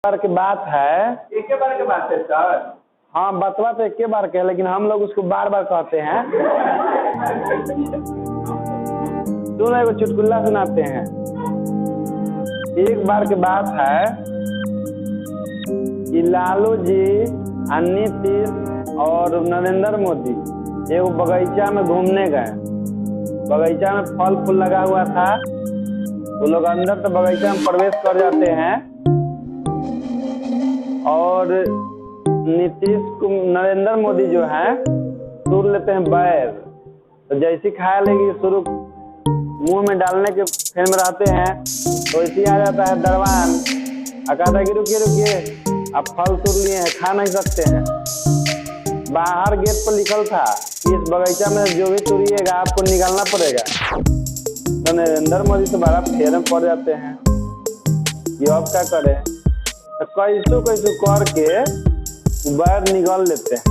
बार की बात है। एक के बार की बात है सर। हाँ, बतवा तो एक बार के, लेकिन हम लोग उसको बार बार कहते हैं। सुनो, एगो चुटकुला सुनाते हैं। एक बार की बात है कि लालू जी, नीतीश और नरेंद्र मोदी एगो बगीचा में घूमने गए। बगीचा में फल फूल लगा हुआ था। वो लोग अंदर तो बगीचा में प्रवेश कर जाते हैं और नरेंद्र मोदी जो है तोड़ लेते हैं बैर। तो जैसी खाया लेगी शुरू मुंह में डालने के फेर में रहते हैं, तो इसी आ जाता है दरवान। कहता है कि रुकिए रुकिए, आप फल तोड़ लिए हैं, खा नहीं सकते हैं। बाहर गेट पर लिखल था कि इस बगीचा में जो भी तोड़िएगा आपको निकालना पड़ेगा। तो नरेंद्र मोदी तो बड़ा फेर में पड़ जाते हैं, ये अब क्या करें। तो कैसू कैसू करके बैर निकाल लेते हैं।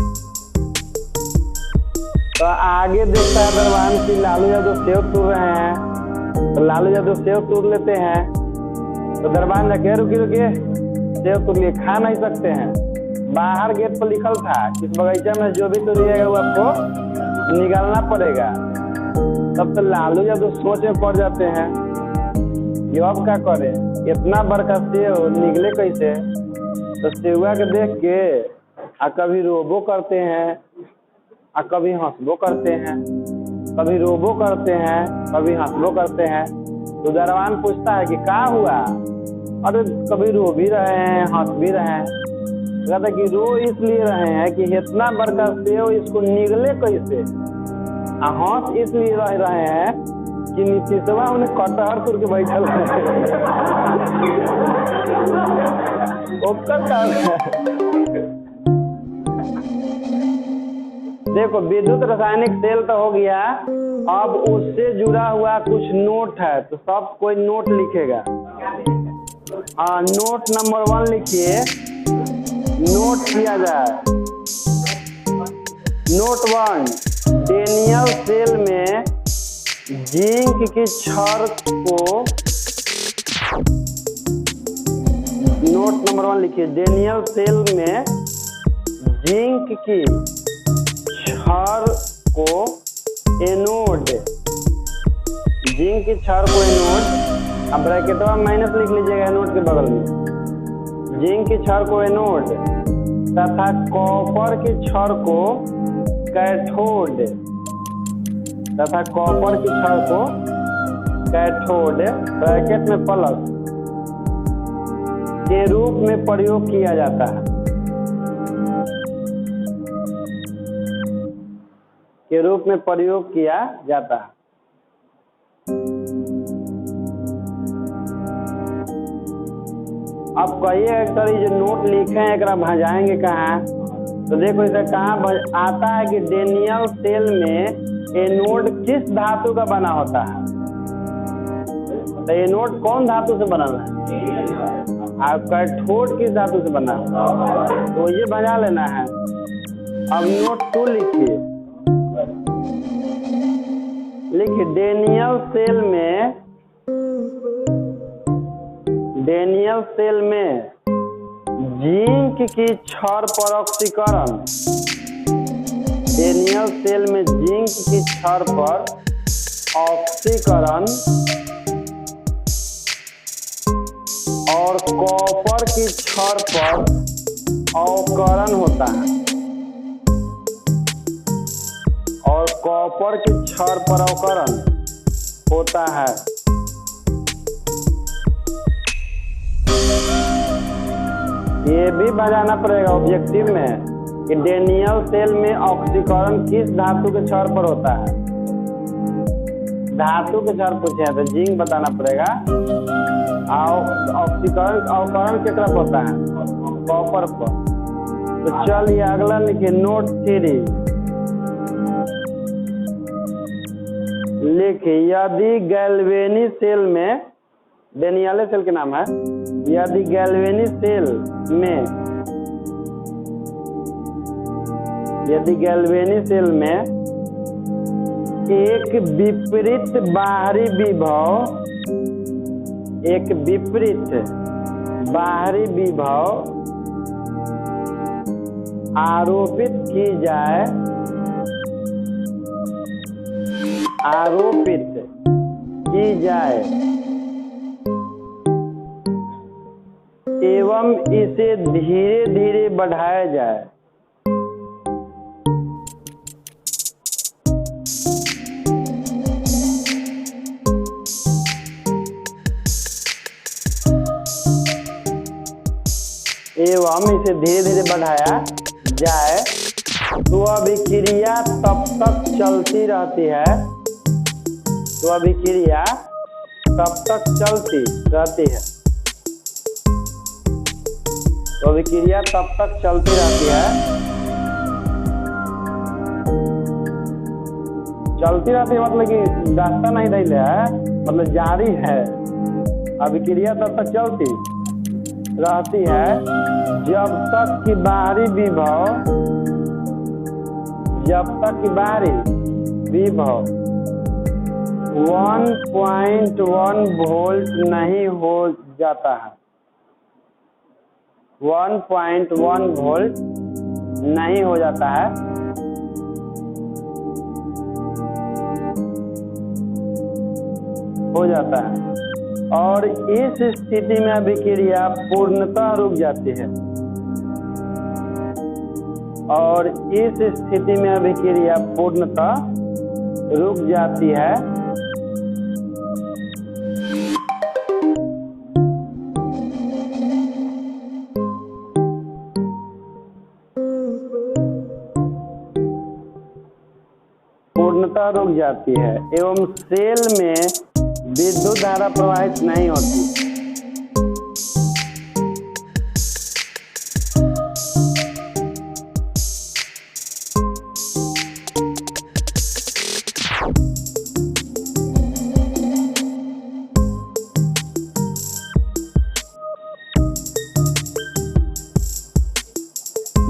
तो आगे देखता है दरबान की लालू यादव सेव तोड़ रहे हैं। तो लालू यादव सेव तोड़ लेते हैं। तो दरबान जाके रुकिए रुकिए, सेव तोड़ लिए, खा नहीं सकते हैं। बाहर गेट पर लिखल था कि इस बगीचा में जो भी तोड़िएगा वो आपको निकालना पड़ेगा। तब तो लालू यादव सोच में पड़ जाते हैं, ये अब क्या करे, इतना बड़का सेव निकले कैसे। तो सेवा के देख के कभी रोबो करते हैं, कभी हंसबो करते हैं, कभी रोबो करते हैं, कभी हंसबो करते हैं। तो दरबान पूछता है कि क्या हुआ। अरे कभी रो भी रहे हैं, हंस भी रहे हैं। कहता कि रो इसलिए रहे हैं कि इतना बड़का सेव इसको निगले कैसे। हंस इसलिए रह रहे हैं कि नीतीशवा उन्हें कटहर तोड़ के बैठल है। देखो, विद्युत रासायनिक सेल तो हो गया, अब उससे जुड़ा हुआ कुछ नोट है, तो सब कोई नोट लिखेगा। नोट नंबर 1 लिखिए। नोट किया जाए। नोट 1, डेनियल सेल में जिंक की छड़ को, नोट नंबर 1 लिखिए। डेनियल सेल में जिंक की छड़ को एनोड, जिंक की छड़ को एनोड, अब ब्रैकेटवा माइनस लिख लीजिएगा एनोड के बगल में। जिंक की छड़ को एनोड तथा कॉपर की छड़ को कैथोड, तथा कॉपर की छड़ को कैथोड ब्रैकेट में प्लस के रूप में प्रयोग किया जाता है, के रूप में प्रयोग किया जाता है। अब कहिए सर ये जो नोट लिखे हैं एक भजाएंगे कहाँ। तो देखो इसे कहाँ आता है कि डेनियल सेल में एनोड किस धातु का बना होता है। तो एनोड कौन धातु से बना है, आप कैथोड किस धातु से बना है, तो ये बना लेना है। अब नोट 2 लिखिए। डेनियल सेल में जिंक की छड़ पर ऑक्सीकरण, डेनियल सेल में जिंक की छड़ पर ऑक्सीकरण और कॉपर की छड़ पर अवकरण होता है, और कॉपर की छड़ पर अवकरण होता है। ये भी बताना पड़ेगा ऑब्जेक्टिव में कि डेनियल सेल में ऑक्सीकरण किस धातु के छड़ पर होता है। धातु के छड़ पूछे तो जिंक बताना पड़ेगा। ऑक्सीकरण अवकरण किस तरफ होता है, कॉपर पर। तो चलिए अगला लिखिए। नोट 3 लिखिए। यदि गैल्वेनी सेल में, डेनियल सेल के नाम है, यदि गैल्वेनी सेल में एक विपरीत बाहरी विभव आरोपित की जाए, आरोपित की जाए एवं इसे धीरे धीरे बढ़ाया जाए। एवं इसे धीरे धीरे बढ़ाया जाए तो अभिक्रिया तब तक चलती रहती है, तो अभिक्रिया तब तक चलती रहती है, तो अभिक्रिया तब तक चलती रहती है, चलती रहती है मतलब कि रास्ता नहीं दैले है, मतलब जारी है। अभिक्रिया तब तक चलती रहती है जब तक कि बाहरी विभव, जब तक कि बाहरी विभव 1.1 वोल्ट नहीं हो जाता है, 1.1 वोल्ट नहीं हो जाता है, हो जाता है और इस स्थिति में अभिक्रिया पूर्णतः रुक जाती है, और इस स्थिति में अभिक्रिया पूर्णतः रुक जाती है। पूर्णतः रुक जाती है एवं सेल में विद्युत धारा प्रवाहित नहीं होती।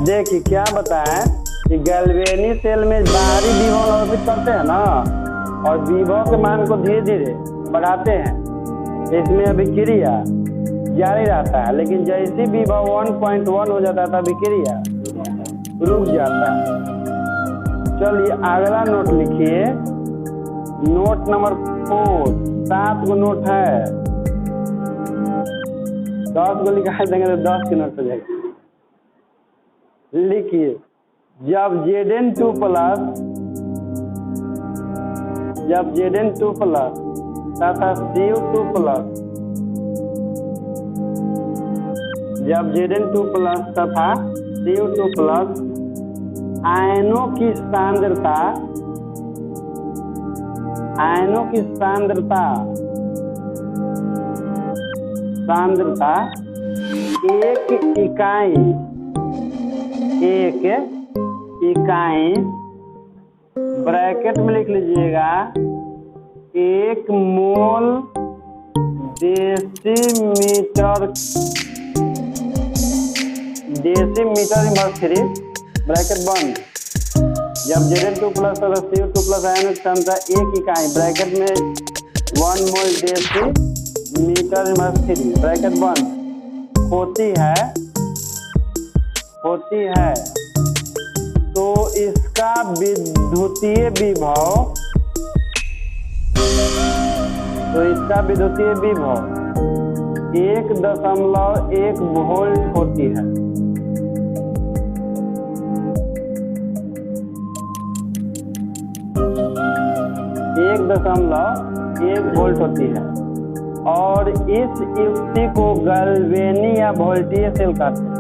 देखिए क्या बताएं कि गैल्वेनी सेल में बाहरी विभव आरोपित करते हैं ना, और विभव के मान को धीरे धीरे बढ़ाते हैं, इसमें अभिक्रिया जारी रहता है, लेकिन जैसे विभव 1.1 हो जाता है तब अभिक्रिया रुक जाता है। चलिए अगला नोट लिखिए, नोट नंबर 4, 7 गो नोट है, 10 गो लिखा देंगे तो 10 के नोट हो जाएगा। लिखिए, जब Zn2 प्लस, जब Zn2 प्लस तथा Cu2 प्लस, जब Zn2 प्लस तथा Cu2 प्लस आयनों की सांद्रता, आयनों की सांद्रता, सांद्रता एक इकाई, एक इकाई ब्रैकेट में लिख लीजिएगा 1 मोल डेसीमीटर, डेसीमीटर/3 ब्रैकेट बंद। जब Zn2 प्लस और Cu2 प्लस आयनों की सांद्रता एक इकाई ब्रैकेट में 1 मोल डेसीमीटर/3 ब्रैकेट बंद होती है तो इसका विद्युतीय विभव, तो इसका विद्युतीय विभव 1.1 वोल्ट होती है। (1.1 वोल्ट होती है और इस युक्ति को गैल्वेनी या वोल्टीय सेल कहते हैं।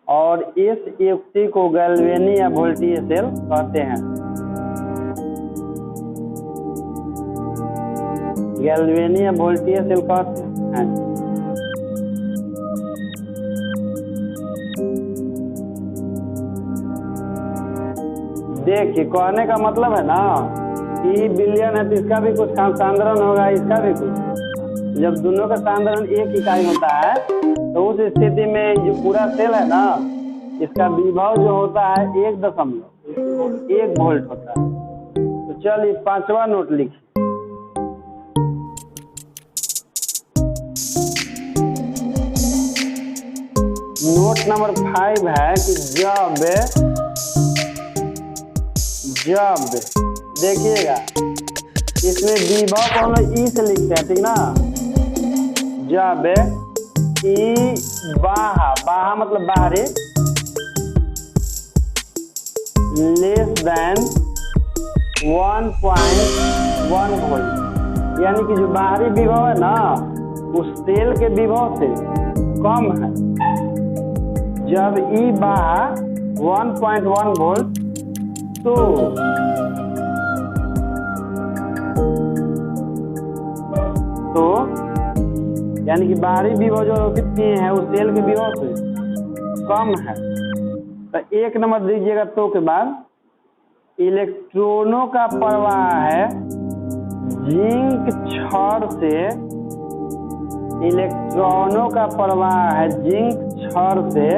और इस युक्ति को गैल्वेनी या वोल्टीय सेल कहते हैं। गैल्वेनी या वोल्टीय सेल कहते हैं। देखिए कहने का मतलब है ना कि बिलियन है तो इसका भी कुछ सांद्रण होगा, इसका भी कुछ। जब दोनों का सांद्रण एक इकाई होता है तो उस स्थिति में जो पूरा सेल है ना, इसका विभव जो होता है 1.1 वोल्ट होता है। तो चलिए 5वां नोट लिखिए, नोट नंबर 5 है कि जब देखिएगा इसमें विभव को हम लोग ई से लिखते हैं, ठीक ना। जब ई बाहा मतलब बाहरी लेस देन 1.1 वोल्ट, यानी कि जो बाहरी विभव है ना उस सेल के विभव से कम है। जब ई बाहा 1.1 वोल्ट तो यानी कि बाहरी विभव जो कितनी है उस सेल के विभव से कम है। तो 1 नंबर दीजिएगा तो के बाद इलेक्ट्रॉनों का प्रवाह है जिंक छड़ से, इलेक्ट्रॉनों का प्रवाह है जिंक छड़ से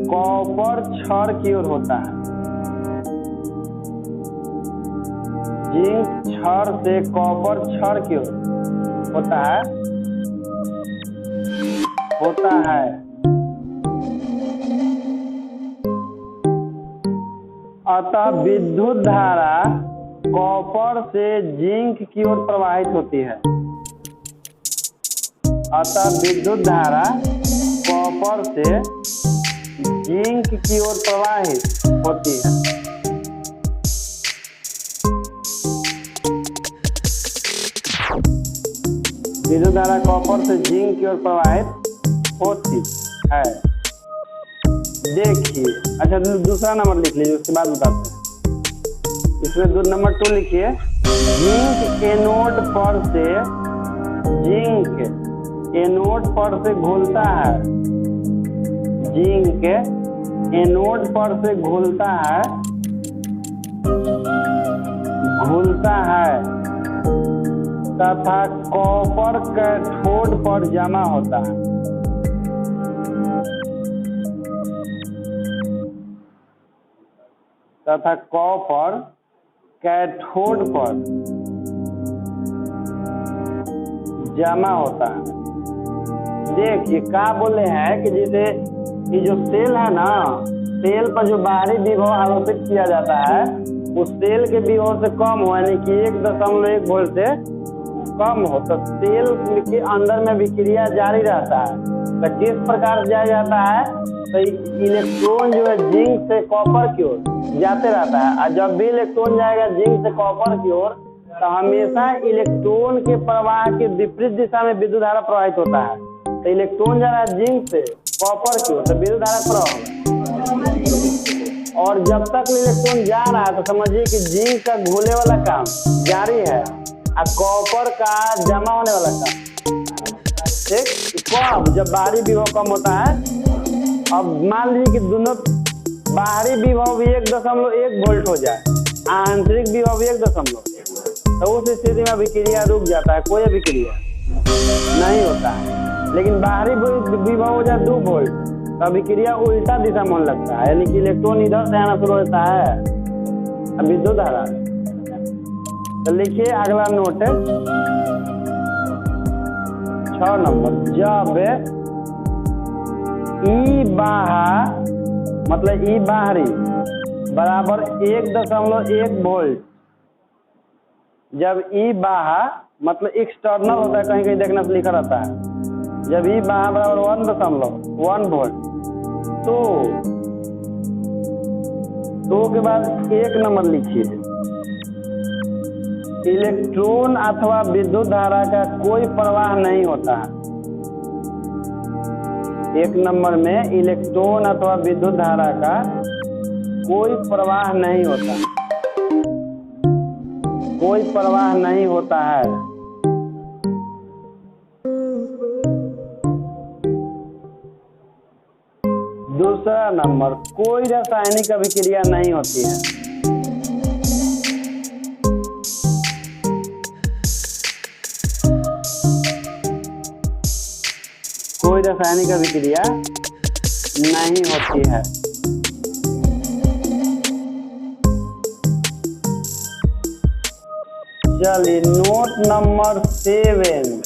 कॉपर छड़ की ओर होता है। जिंक छड़ से कॉपर छड़ की ओर होता है। अतः विद्युत धारा कॉपर से जिंक की ओर प्रवाहित होती है। अतः विद्युत धारा कॉपर से जिंक की ओर प्रवाहित होती है। विद्युत धारा कॉपर से जिंक की ओर प्रवाहित होती है। देखिए, अच्छा दूसरा नंबर लिख लीजिए, उसके बाद बताते हैं। इसमें नंबर 2 लिखिए। जिंक एनोड पर से घुलता है। जिंक एनोड पर से घुलता है तथा कॉपर कैथोड पर जमा होता है। तथा कॉपर कैथोड पर जमा होता है। देखिए क्या बोले हैं कि जैसे ये जो सेल है ना, सेल पर जो बाहरी विभव आरोपित किया जाता है उस सेल के विभव से कम हो, यानी कि 1.1 वोल्ट से कम हो, तो सेल के अंदर में विक्रिया जारी रहता है। तो किस प्रकार से जाया जाता है, तो इलेक्ट्रॉन जो है जिंक से कॉपर की ओर जाते रहता है। और जब भी इलेक्ट्रॉन जाएगा जिंक से कॉपर की ओर तो हमेशा इलेक्ट्रॉन के प्रवाह के विपरीत दिशा में विद्युत धारा प्रवाहित होता है। तो इलेक्ट्रॉन जा रहा है जिंक से कॉपर की ओर तो विद्युत धारा प्रवाह होगा। और जब तक इलेक्ट्रॉन जा रहा है तो समझिए कि जिंक का घुले वाला काम जारी है और कॉपर का जमा होने वाला काम, ठीक। कब जब बाहरी विभव कम होता है, अब मान लीजिए कि दोनों बाहरी विभव भी 1.1 वोल्ट हो जाए, आंतरिक विभव 1.1, तो उस स्थिति में विक्रिया रुक जाता है, कोई विक्रिया नहीं होता है। लेकिन बाहरी विभव हो जाए 2 वोल्ट तो विक्रिया उल्टा दिशा में होने लगता है, यानी कि इलेक्ट्रॉन इधर से आना शुरू होता है विद्युत धारा। तो लिखिए अगला नोट 6 नंबर। जब ई बाहा मतलब ई बाहरी बराबर 1.1 वोल्ट, जब ई बाहा मतलब एक्सटर्नल होता है, कहीं कहीं देखने से लिखा रहता है, जब ई बाहा बराबर 1.1 वोल्ट तो के बाद 1 नंबर लिखिए। इलेक्ट्रॉन अथवा विद्युत धारा का कोई प्रवाह नहीं होता है। 1 नंबर में इलेक्ट्रॉन अथवा विद्युत धारा का कोई प्रवाह नहीं होता, कोई प्रवाह नहीं होता है। दूसरा नंबर, कोई रासायनिक अभिक्रिया नहीं होती है। कोई रासायनिक अभिक्रिया नहीं होती है। चलिए नोट नंबर 7।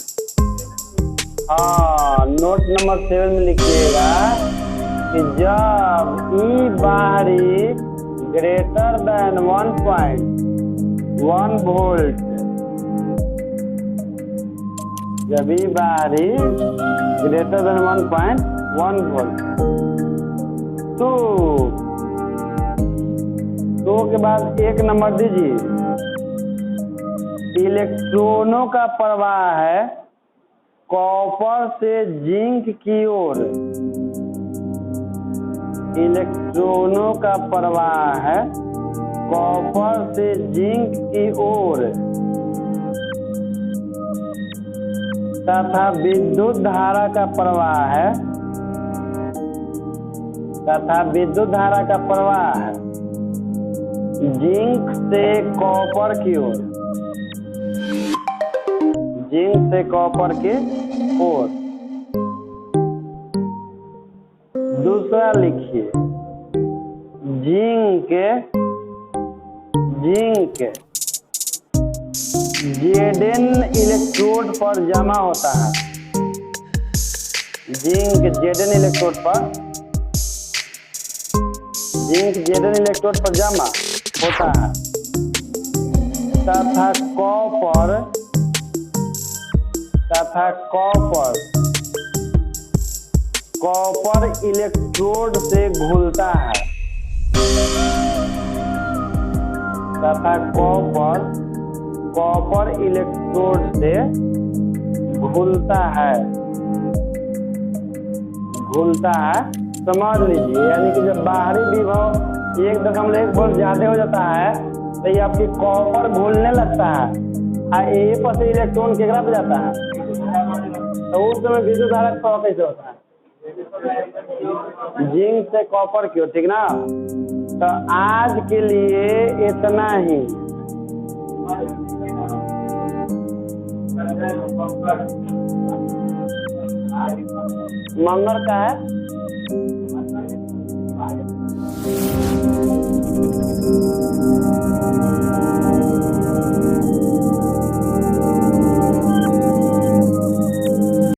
हाँ, नोट नंबर 7 में लिखिएगा कि जब ई बाहरी ग्रेटर देन 1.1 वोल्ट, जब ई बाहरी ग्रेटर देन 1.1 वोल्ट, तो के बाद 1 नंबर दीजिए, इलेक्ट्रॉनों का प्रवाह है कॉपर से जिंक की ओर। इलेक्ट्रॉनों का प्रवाह है कॉपर से जिंक की ओर तथा विद्युत धारा का प्रवाह है जिंक से कॉपर की ओर, जिंक से कॉपर की ओर। दूसरा लिखिए, जिंक Zn इलेक्ट्रोड पर जमा होता है। जिंक Zn इलेक्ट्रोड पर जमा होता है तथा कॉपर इलेक्ट्रोड से घुलता है कॉपर इलेक्ट्रोड से घुलता है। समझ लीजिए, यानी कि जब बाहरी विभव 1.1 वोल्ट ज्यादा हो जाता है तो ये आपकी कॉपर घुलने लगता है और ए पर से इलेक्ट्रॉन केकरा पे जाता है, तो उस समय विद्युत धारा का प्रवाह कैसे होता है? जिंक से कॉपर की ओर, ठीक ना। तो आज के लिए इतना ही। मंगल का है